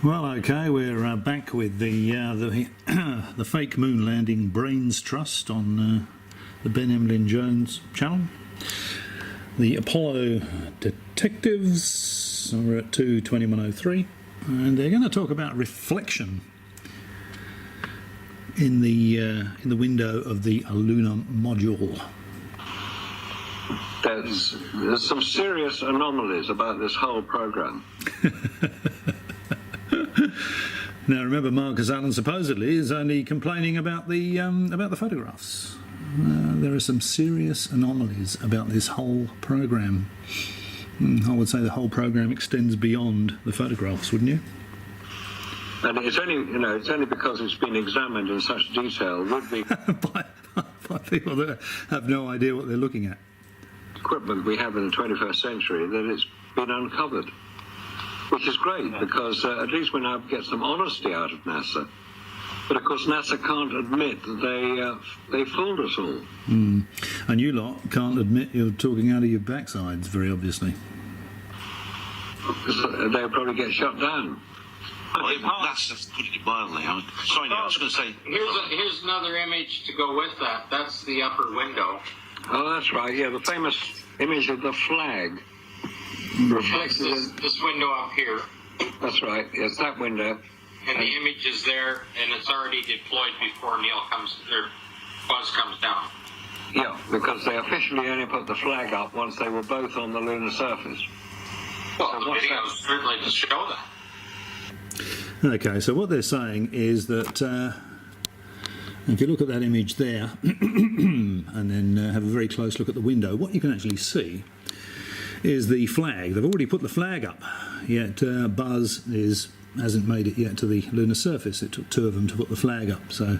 Well, okay, we're back with the fake moon landing brains trust on the BenEmlyn-Jones channel. The Apollo detectives are at 2:21:03, and they're going to talk about reflection in the window of the lunar module. There's some serious anomalies about this whole program. Now, remember, Marcus Allen supposedly is only complaining about the photographs. There are some serious anomalies about this whole program. I would say the whole program extends beyond the photographs, wouldn't you? And it's only, it's only because it's been examined in such detail would be by people that have no idea what they're looking at. Equipment we have in the 21st century that it's been uncovered. Which is great, because at least we now get some honesty out of NASA. But of course NASA can't admit that they fooled us all. And you lot can't admit you're talking out of your backsides, very obviously. They'll probably get shut down. That's putting it mildly. Sorry, Neil, I was going to say... Here's another image to go with that. That's the upper window. Oh, that's right, yeah, the famous image of the flag. Reflected this window up here. That's right, yes, that window. And the image is there, and it's already deployed before Buzz comes down. Yeah, because they officially only put the flag up once they were both on the lunar surface. Well, so the video is certainly to show that. Okay, so what they're saying is that if you look at that image there and then have a very close look at the window, what you can actually see is the flag. They've already put the flag up, yet Buzz hasn't made it yet to the lunar surface. It took two of them to put the flag up. So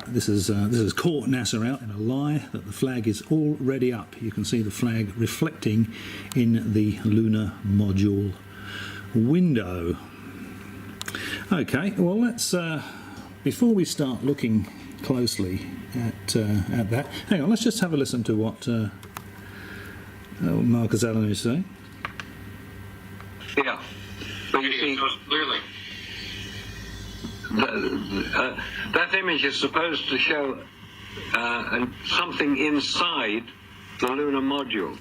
this has caught NASA out in a lie that the flag is already up. You can see the flag reflecting in the lunar module window. Okay, well, let's before we start looking closely at that, hang on, let's just have a listen to what Marcus Allen is saying. Yeah, but you see, clearly, that image is supposed to show something inside the lunar module.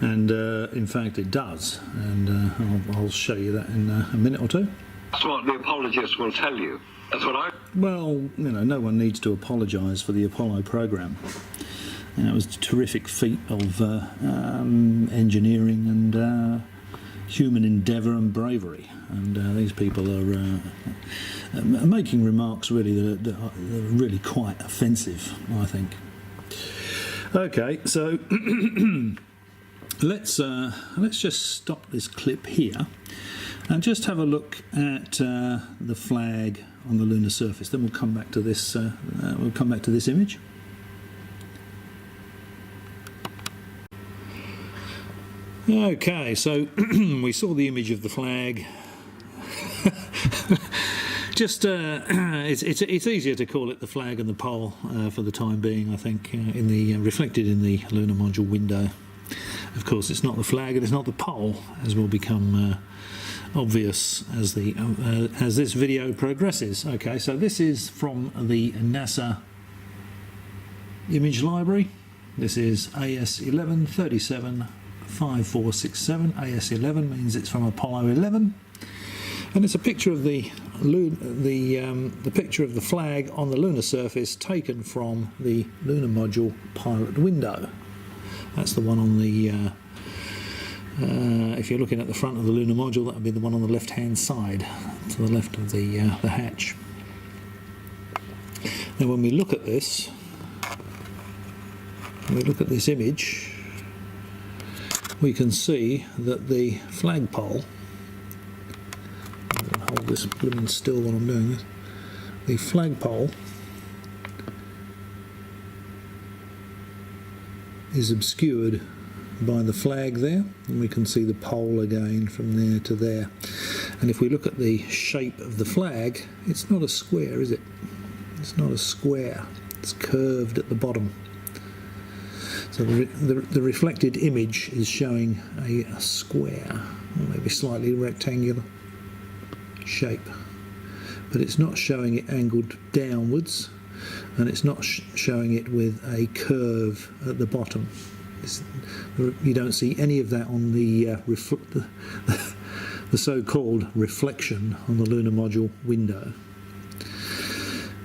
And in fact, it does, and I'll show you that in a minute or two. That's what the apologists will tell you. That's what I... Well, no one needs to apologise for the Apollo program. It was a terrific feat of engineering and human endeavour and bravery. And these people are making remarks really that are really quite offensive, I think. Okay, so let's just stop this clip here and just have a look at the flag on the lunar surface. Then we'll come back to this. We'll come back to this image. Okay, so we saw the image of the flag. Just it's easier to call it the flag and the pole for the time being, I think, in the reflected in the lunar module window. Of course, it's not the flag and it's not the pole, as will become obvious as this video progresses. Okay, so this is from the NASA image library. This is AS11 37 5467. AS11 means it's from Apollo 11, and it's a picture of the picture of the flag on the lunar surface taken from the lunar module pilot window. That's the one on the if you're looking at the front of the lunar module, that would be the one on the left hand side, to the left of the hatch. Now when we look at this, image, we can see that the flagpole, I'm going to hold this blooming still while I'm doing this, the flagpole is obscured by the flag there, and we can see the pole again from there to there. And if we look at the shape of the flag, it's not a square, is it? It's not a square, it's curved at the bottom. So the reflected image is showing a square, or maybe slightly rectangular. shape, but it's not showing it angled downwards, and it's not showing it with a curve at the bottom. You don't see any of that on the so-called reflection on the lunar module window.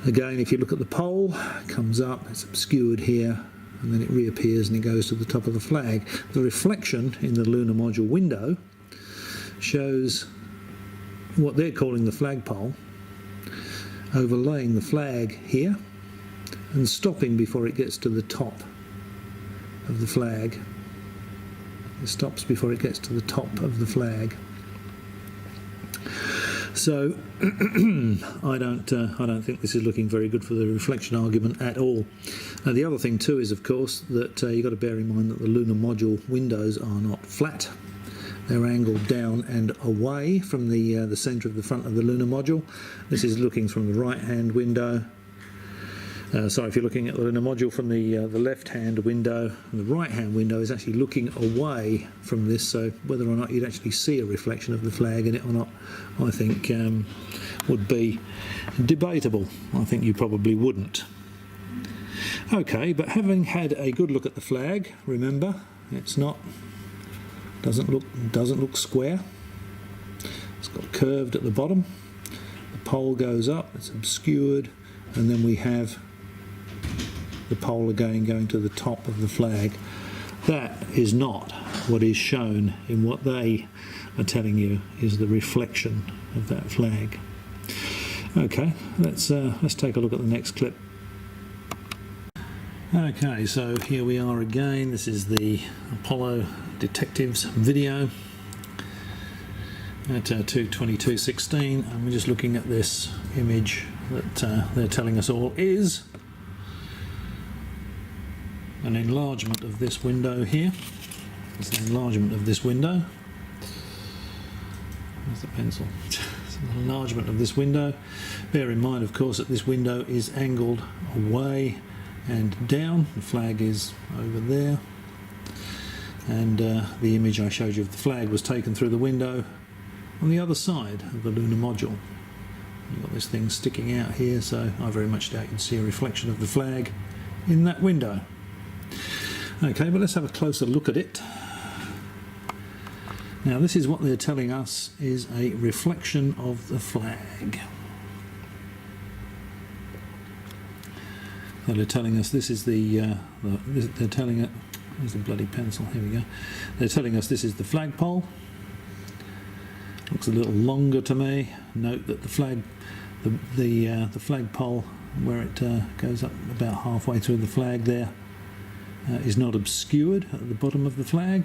Again, if you look at the pole, it comes up, it's obscured here, and then it reappears and it goes to the top of the flag. The reflection in the lunar module window shows what they're calling the flagpole, overlaying the flag here and stopping before it gets to the top of the flag. It stops before it gets to the top of the flag. So I don't think this is looking very good for the reflection argument at all. The other thing too is, of course, that you've got to bear in mind that the lunar module windows are not flat. They're angled down and away from the centre of the front of the lunar module. This is looking from the right-hand window. Sorry, if you're looking at the lunar module from the left-hand window, and the right-hand window is actually looking away from this, so whether or not you'd actually see a reflection of the flag in it or not, I think would be debatable. I think you probably wouldn't. Okay, but having had a good look at the flag, remember, doesn't look square. It's got curved at the bottom. The pole goes up, it's obscured, and then we have the pole again going to the top of the flag. That is not what is shown in what they are telling you is the reflection of that flag. Okay, let's take a look at the next clip. Okay, so here we are again. This is the Apollo detectives video at 2/22/16, and we're just looking at this image that they're telling us all is an enlargement of this window here. It's an enlargement of this window. Where's the pencil? It's an enlargement of this window. Bear in mind, of course, that this window is angled away and down. The flag is over there, and the image I showed you of the flag was taken through the window on the other side of the lunar module. You've got this thing sticking out here, so I very much doubt you'd see a reflection of the flag in that window. Okay, but let's have a closer look at it. Now, this is what they're telling us is a reflection of the flag. So they're telling us this is they're telling it. Where's the bloody pencil? Here we go. They're telling us this is the flagpole. Looks a little longer to me. Note that the flagpole, where it goes up about halfway through the flag there, is not obscured at the bottom of the flag,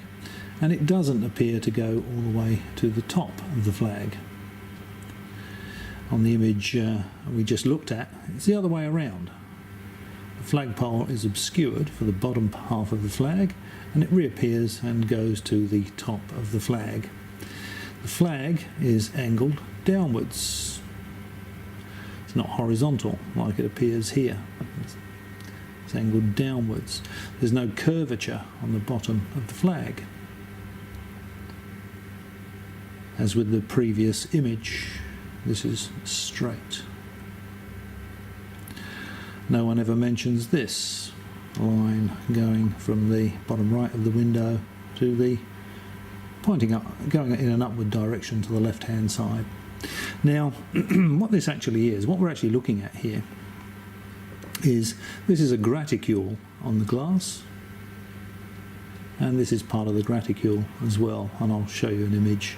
and it doesn't appear to go all the way to the top of the flag. On the image we just looked at, it's the other way around. The flagpole is obscured for the bottom half of the flag, and it reappears and goes to the top of the flag. The flag is angled downwards. It's not horizontal like it appears here. It's angled downwards. There's no curvature on the bottom of the flag, as with the previous image. This is straight. No one ever mentions this line going from the bottom right of the window to the pointing up, going in an upward direction to the left-hand side. Now, what this actually is, what we're actually looking at here, is this is a graticule on the glass, and this is part of the graticule as well, and I'll show you an image.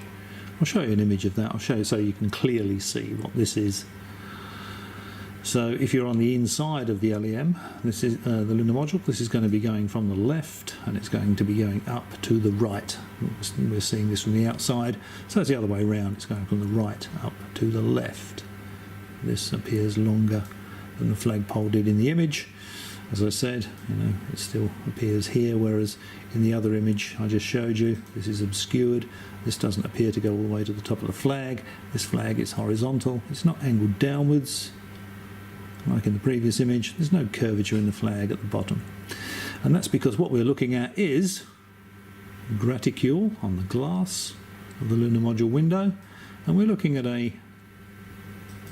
I'll show you an image of that. I'll show you so you can clearly see what this is. So if you're on the inside of the LEM, this is the lunar module, this is going to be going from the left, and it's going to be going up to the right. We're seeing this from the outside, so it's the other way around. It's going from the right up to the left. This appears longer than the flagpole did in the image. As I said, it still appears here, whereas in the other image I just showed you, this is obscured. This doesn't appear to go all the way to the top of the flag. This flag is horizontal. It's not angled downwards like in the previous image. There's no curvature in the flag at the bottom. And that's because what we're looking at is graticule on the glass of the lunar module window, and we're looking at a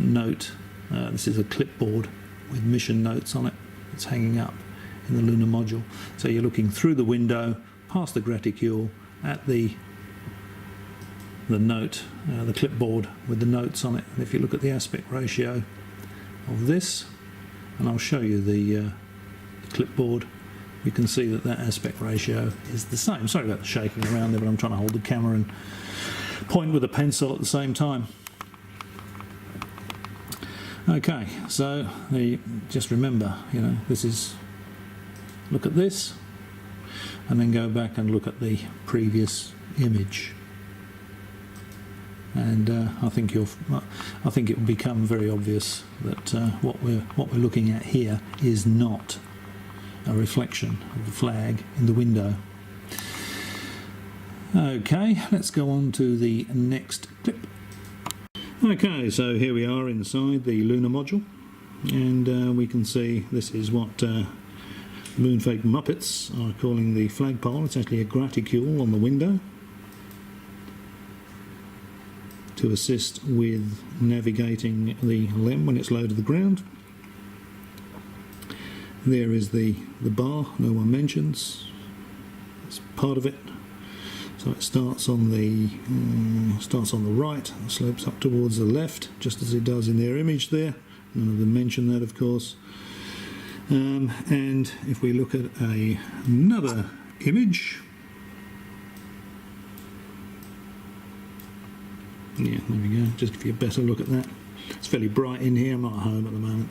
note. This is a clipboard with mission notes on it. It's hanging up in the lunar module. So you're looking through the window, past the graticule, at the note, the clipboard with the notes on it. And if you look at the aspect ratio of this, and I'll show you the clipboard, you can see that that aspect ratio is the same. Sorry about the shaking around there, but I'm trying to hold the camera and point with a pencil at the same time. Okay, so just remember, you know, this is, look at this, and then go back and look at the previous image. And I think it will become very obvious that what we're looking at here is not a reflection of the flag in the window. Okay, let's go on to the next clip. Okay, so here we are inside the lunar module, and we can see this is what Moonfake Muppets are calling the flagpole. It's actually a graticule on the window to assist with navigating the LEM when it's low to the ground. There is the bar no one mentions. It's part of it. So it starts on the right, and slopes up towards the left, just as it does in their image there. None of them mention that, of course. And if we look at another image, yeah, there we go. Just give you a better look at that. It's fairly bright in here. I'm not at home at the moment.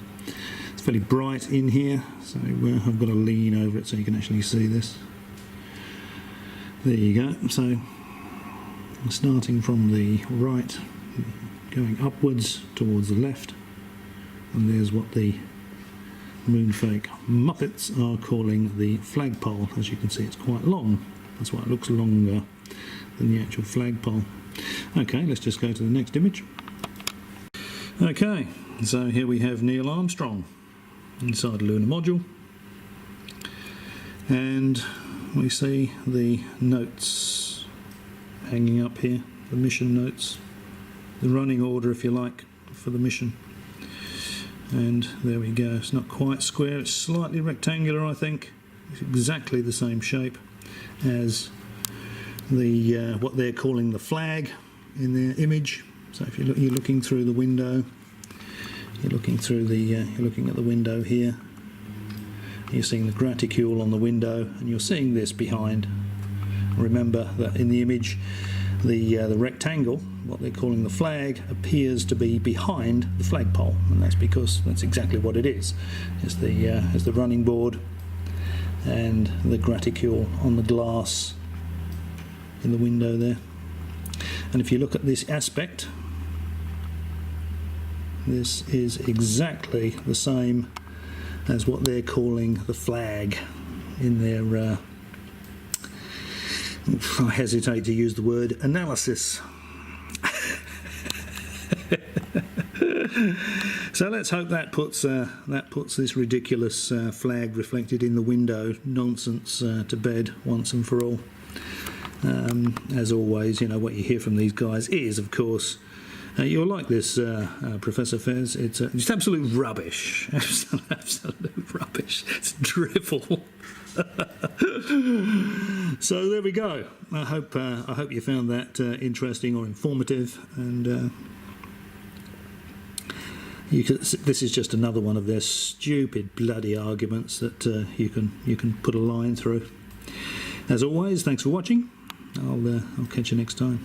It's fairly bright in here, so I've got to lean over it so you can actually see this. There you go. So starting from the right, going upwards towards the left, and there's what the Moonfake Muppets are calling the flagpole. As you can see, it's quite long. That's why it looks longer than the actual flagpole. Okay, let's just go to the next image. Okay, so here we have Neil Armstrong inside the lunar module, and we see the notes hanging up here, the mission notes, the running order, if you like, for the mission. And there we go. It's not quite square, it's slightly rectangular, I think. It's exactly the same shape as the what they're calling the flag in their image. So if you're looking through the window, you're looking at the window here. You're seeing the graticule on the window, and you're seeing this behind. Remember that in the image, the rectangle, what they're calling the flag, appears to be behind the flagpole, and that's because that's exactly what it is. It's the running board and the graticule on the glass in the window there. And if you look at this aspect, this is exactly the same as what they're calling the flag in their I hesitate to use the word analysis. So let's hope that puts this ridiculous flag reflected in the window nonsense to bed once and for all. As always, you know, what you hear from these guys is, of course, you'll like this, Professor Fez. It's absolute rubbish. Absolute rubbish. It's drivel. So there we go. I hope you found that interesting or informative, and this is just another one of their stupid bloody arguments that you can put a line through. As always, thanks for watching. I'll catch you next time.